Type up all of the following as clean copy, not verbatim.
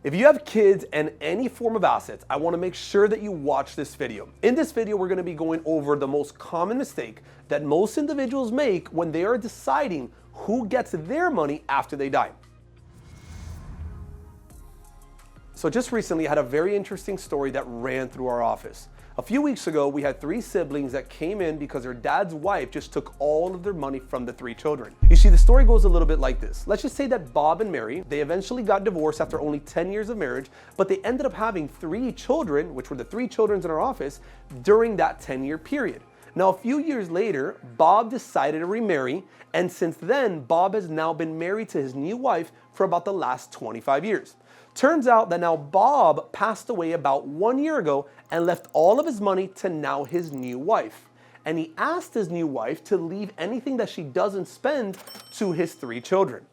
If you have kids and any form of assets, I want to make sure that you watch this video. In this video, we're going to be going over the most common mistake that most individuals make when they are deciding who gets their money after they die. So just recently, I had a very interesting story that ran through our office. A few weeks ago, we had 3 siblings that came in because their dad's wife just took all of their money from the 3 children. You see, the story goes a little bit like this. Let's just say that Bob and Mary, they eventually got divorced after only 10 years of marriage, but they ended up having 3 children, which were the 3 children in our office, during that 10-year period. Now, a few years later, Bob decided to remarry, and since then, Bob has now been married to his new wife for about the last 25 years. Turns out that now Bob passed away about 1 year ago and left all of his money to now his new wife. And he asked his new wife to leave anything that she doesn't spend to his 3 children.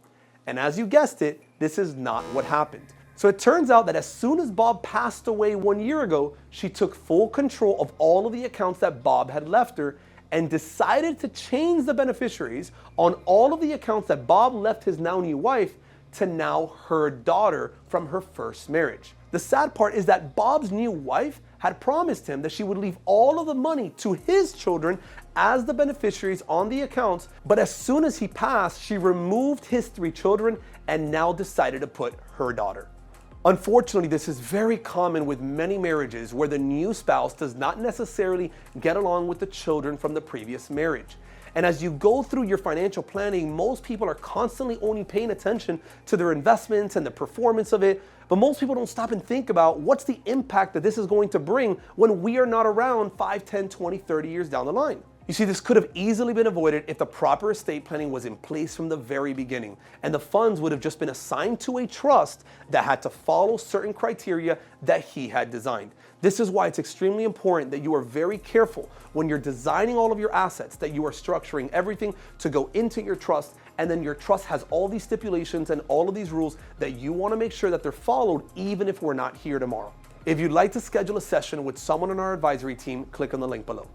And as you guessed it, this is not what happened. So it turns out that as soon as Bob passed away 1 year ago, she took full control of all of the accounts that Bob had left her and decided to change the beneficiaries on all of the accounts that Bob left his now new wife to now her daughter from her first marriage. The sad part is that Bob's new wife had promised him that she would leave all of the money to his children as the beneficiaries on the accounts, but as soon as he passed, she removed his 3 children and now decided to put her daughter. Unfortunately, this is very common with many marriages where the new spouse does not necessarily get along with the children from the previous marriage. And as you go through your financial planning, most people are constantly only paying attention to their investments and the performance of it, but most people don't stop and think about what's the impact that this is going to bring when we are not around 5, 10, 20, 30 years down the line. You see, this could have easily been avoided if the proper estate planning was in place from the very beginning, and the funds would have just been assigned to a trust that had to follow certain criteria that he had designed. This is why it's extremely important that you are very careful when you're designing all of your assets, that you are structuring everything to go into your trust, and then your trust has all these stipulations and all of these rules that you want to make sure that they're followed even if we're not here tomorrow. If you'd like to schedule a session with someone on our advisory team, click on the link below.